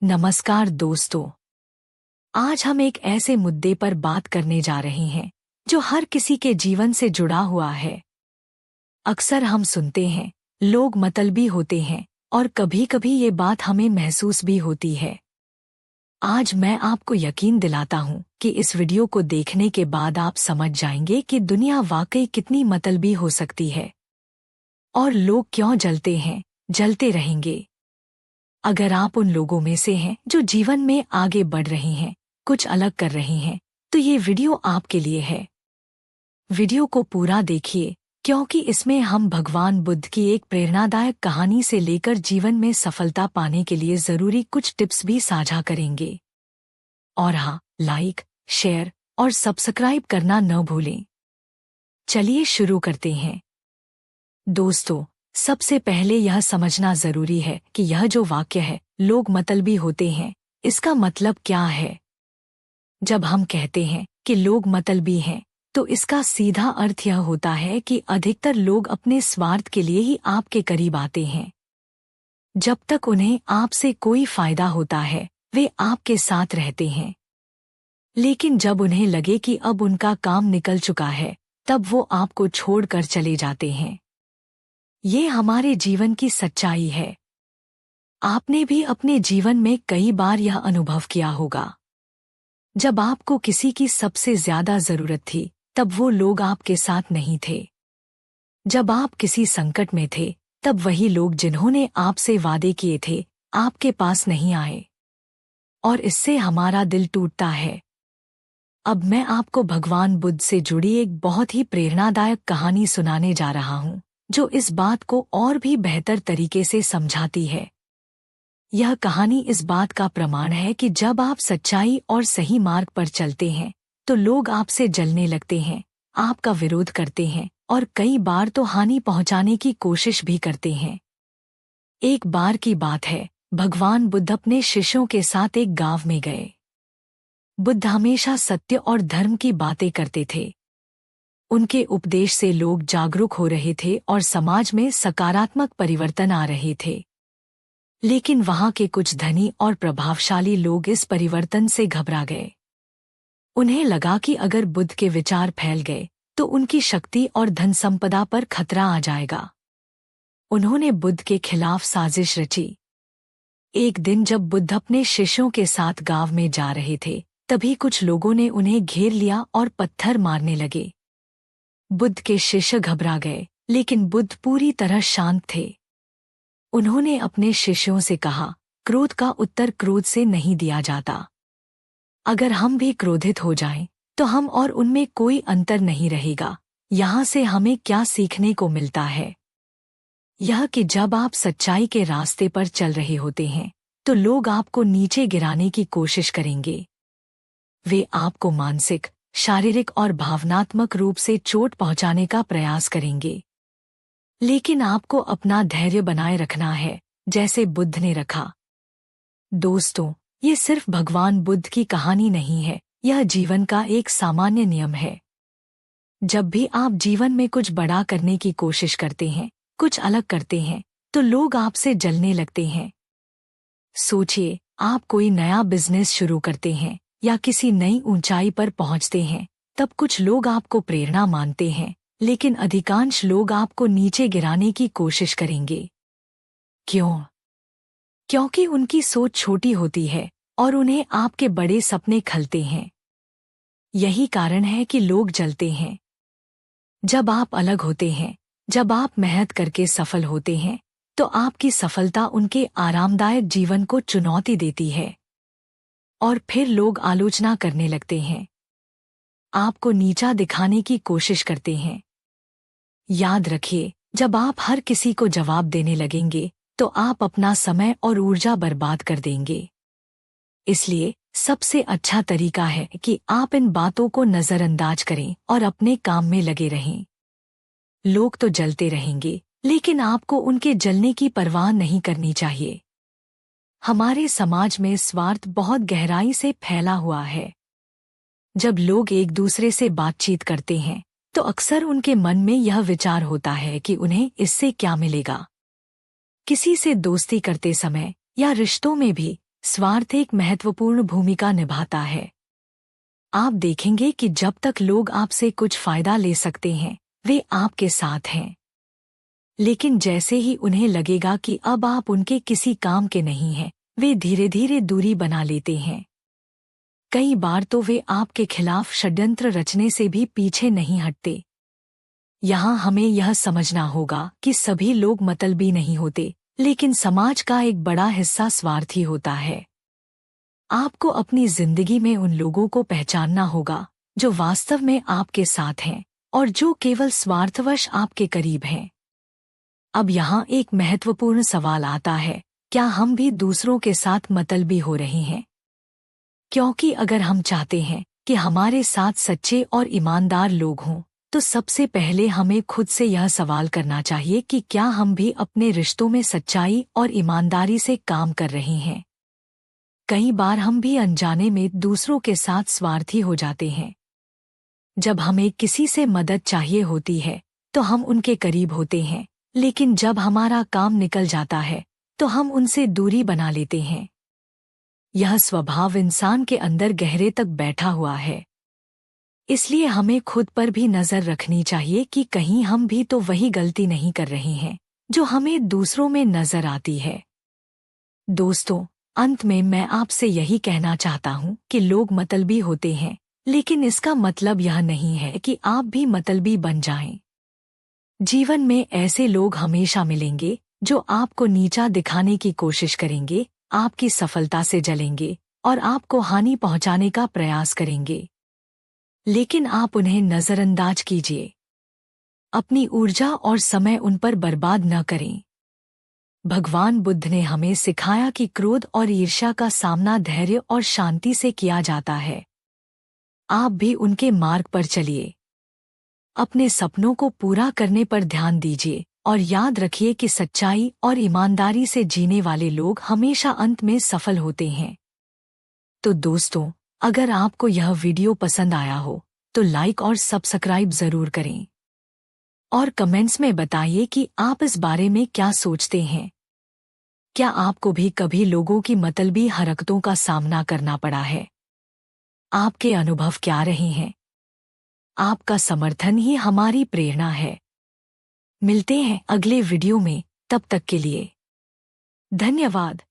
नमस्कार दोस्तों। आज हम एक ऐसे मुद्दे पर बात करने जा रहे हैं जो हर किसी के जीवन से जुड़ा हुआ है। अक्सर हम सुनते हैं लोग मतलबी होते हैं और कभी-कभी ये बात हमें महसूस भी होती है। आज मैं आपको यकीन दिलाता हूँ कि इस वीडियो को देखने के बाद आप समझ जाएंगे कि दुनिया वाकई कितनी मतलबी हो सकती है और लोग क्यों जलते हैं, जलते रहेंगे। अगर आप उन लोगों में से हैं जो जीवन में आगे बढ़ रहे हैं, कुछ अलग कर रहे हैं, तो ये वीडियो आपके लिए है। वीडियो को पूरा देखिए क्योंकि इसमें हम भगवान बुद्ध की एक प्रेरणादायक कहानी से लेकर जीवन में सफलता पाने के लिए जरूरी कुछ टिप्स भी साझा करेंगे। और हाँ, लाइक, शेयर और सब्सक्राइब करना न भूलें। चलिए शुरू करते हैं। दोस्तों, सबसे पहले यह समझना जरूरी है कि यह जो वाक्य है, लोग मतलबी होते हैं, इसका मतलब क्या है। जब हम कहते हैं कि लोग मतलबी हैं, तो इसका सीधा अर्थ यह होता है कि अधिकतर लोग अपने स्वार्थ के लिए ही आपके करीब आते हैं। जब तक उन्हें आपसे कोई फायदा होता है, वे आपके साथ रहते हैं। लेकिन जब उन्हें लगे कि अब उनका काम निकल चुका है, तब वो आपको छोड़कर चले जाते हैं। ये हमारे जीवन की सच्चाई है। आपने भी अपने जीवन में कई बार यह अनुभव किया होगा। जब आपको किसी की सबसे ज्यादा जरूरत थी, तब वो लोग आपके साथ नहीं थे। जब आप किसी संकट में थे, तब वही लोग जिन्होंने आपसे वादे किए थे, आपके पास नहीं आए। और इससे हमारा दिल टूटता है। अब मैं आपको भगवान बुद्ध से जुड़ी एक बहुत ही प्रेरणादायक कहानी सुनाने जा रहा हूँ, जो इस बात को और भी बेहतर तरीके से समझाती है। यह कहानी इस बात का प्रमाण है कि जब आप सच्चाई और सही मार्ग पर चलते हैं, तो लोग आपसे जलने लगते हैं, आपका विरोध करते हैं और कई बार तो हानि पहुंचाने की कोशिश भी करते हैं। एक बार की बात है, भगवान बुद्ध अपने शिष्यों के साथ एक गांव में गए। बुद्ध हमेशा सत्य और धर्म की बातें करते थे। उनके उपदेश से लोग जागरूक हो रहे थे और समाज में सकारात्मक परिवर्तन आ रहे थे। लेकिन वहां के कुछ धनी और प्रभावशाली लोग इस परिवर्तन से घबरा गए। उन्हें लगा कि अगर बुद्ध के विचार फैल गए, तो उनकी शक्ति और धन संपदा पर खतरा आ जाएगा। उन्होंने बुद्ध के खिलाफ साजिश रची। एक दिन जब बुद्ध अपने शिष्यों के साथ गांव में जा रहे थे, तभी कुछ लोगों ने उन्हें घेर लिया और पत्थर मारने लगे। बुद्ध के शिष्य घबरा गए, लेकिन बुद्ध पूरी तरह शांत थे। उन्होंने अपने शिष्यों से कहा, क्रोध का उत्तर क्रोध से नहीं दिया जाता। अगर हम भी क्रोधित हो जाएं, तो हम और उनमें कोई अंतर नहीं रहेगा। यहाँ से हमें क्या सीखने को मिलता है? यह कि जब आप सच्चाई के रास्ते पर चल रहे होते हैं, तो लोग आपको नीचे गिराने की कोशिश करेंगे। वे आपको मानसिक, शारीरिक और भावनात्मक रूप से चोट पहुंचाने का प्रयास करेंगे। लेकिन आपको अपना धैर्य बनाए रखना है, जैसे बुद्ध ने रखा। दोस्तों, ये सिर्फ भगवान बुद्ध की कहानी नहीं है, यह जीवन का एक सामान्य नियम है। जब भी आप जीवन में कुछ बड़ा करने की कोशिश करते हैं, कुछ अलग करते हैं, तो लोग आपसे जलने लगते हैं। सोचिए, आप कोई नया बिजनेस शुरू करते हैं या किसी नई ऊंचाई पर पहुंचते हैं, तब कुछ लोग आपको प्रेरणा मानते हैं, लेकिन अधिकांश लोग आपको नीचे गिराने की कोशिश करेंगे। क्यों? क्योंकि उनकी सोच छोटी होती है और उन्हें आपके बड़े सपने खलते हैं। यही कारण है कि लोग जलते हैं। जब आप अलग होते हैं, जब आप मेहनत करके सफल होते हैं, तो आपकी सफलता उनके आरामदायक जीवन को चुनौती देती है। और फिर लोग आलोचना करने लगते हैं, आपको नीचा दिखाने की कोशिश करते हैं। याद रखिए, जब आप हर किसी को जवाब देने लगेंगे, तो आप अपना समय और ऊर्जा बर्बाद कर देंगे। इसलिए सबसे अच्छा तरीका है कि आप इन बातों को नजरअंदाज करें और अपने काम में लगे रहें। लोग तो जलते रहेंगे, लेकिन आपको उनके जलने की परवाह नहीं करनी चाहिए। हमारे समाज में स्वार्थ बहुत गहराई से फैला हुआ है। जब लोग एक दूसरे से बातचीत करते हैं, तो अक्सर उनके मन में यह विचार होता है कि उन्हें इससे क्या मिलेगा। किसी से दोस्ती करते समय या रिश्तों में भी स्वार्थ एक महत्वपूर्ण भूमिका निभाता है। आप देखेंगे कि जब तक लोग आपसे कुछ फायदा ले सकते हैं, वे आपके साथ हैं। लेकिन जैसे ही उन्हें लगेगा कि अब आप उनके किसी काम के नहीं हैं, वे धीरे धीरे दूरी बना लेते हैं। कई बार तो वे आपके खिलाफ षड्यंत्र रचने से भी पीछे नहीं हटते। यहाँ हमें यह समझना होगा कि सभी लोग मतलबी नहीं होते, लेकिन समाज का एक बड़ा हिस्सा स्वार्थी होता है। आपको अपनी जिंदगी में उन लोगों को पहचानना होगा जो वास्तव में आपके साथ हैं और जो केवल स्वार्थवश आपके करीब हैं। अब यहाँ एक महत्वपूर्ण सवाल आता है, क्या हम भी दूसरों के साथ मतलबी हो रहे हैं? क्योंकि अगर हम चाहते हैं कि हमारे साथ सच्चे और ईमानदार लोग हों, तो सबसे पहले हमें खुद से यह सवाल करना चाहिए कि क्या हम भी अपने रिश्तों में सच्चाई और ईमानदारी से काम कर रहे हैं। कई बार हम भी अनजाने में दूसरों के साथ स्वार्थी हो जाते हैं। जब हमें किसी से मदद चाहिए होती है तो हम उनके करीब होते हैं, लेकिन जब हमारा काम निकल जाता है तो हम उनसे दूरी बना लेते हैं। यह स्वभाव इंसान के अंदर गहरे तक बैठा हुआ है। इसलिए हमें खुद पर भी नजर रखनी चाहिए कि कहीं हम भी तो वही गलती नहीं कर रहे हैं जो हमें दूसरों में नजर आती है। दोस्तों, अंत में मैं आपसे यही कहना चाहता हूँ कि लोग मतलबी होते हैं, लेकिन इसका मतलब यह नहीं है कि आप भी मतलबी बन जाएं। जीवन में ऐसे लोग हमेशा मिलेंगे जो आपको नीचा दिखाने की कोशिश करेंगे, आपकी सफलता से जलेंगे और आपको हानि पहुंचाने का प्रयास करेंगे। लेकिन आप उन्हें नजरअंदाज कीजिए। अपनी ऊर्जा और समय उन पर बर्बाद न करें। भगवान बुद्ध ने हमें सिखाया कि क्रोध और ईर्ष्या का सामना धैर्य और शांति से किया जाता है। आप भी उनके मार्ग पर चलिए। अपने सपनों को पूरा करने पर ध्यान दीजिए और याद रखिए कि सच्चाई और ईमानदारी से जीने वाले लोग हमेशा अंत में सफल होते हैं। तो दोस्तों, अगर आपको यह वीडियो पसंद आया हो तो लाइक और सब्सक्राइब जरूर करें और कमेंट्स में बताइए कि आप इस बारे में क्या सोचते हैं। क्या आपको भी कभी लोगों की मतलबी हरकतों का सामना करना पड़ा है? आपके अनुभव क्या रहे हैं? आपका समर्थन ही हमारी प्रेरणा है। मिलते हैं अगले वीडियो में, तब तक के लिए धन्यवाद।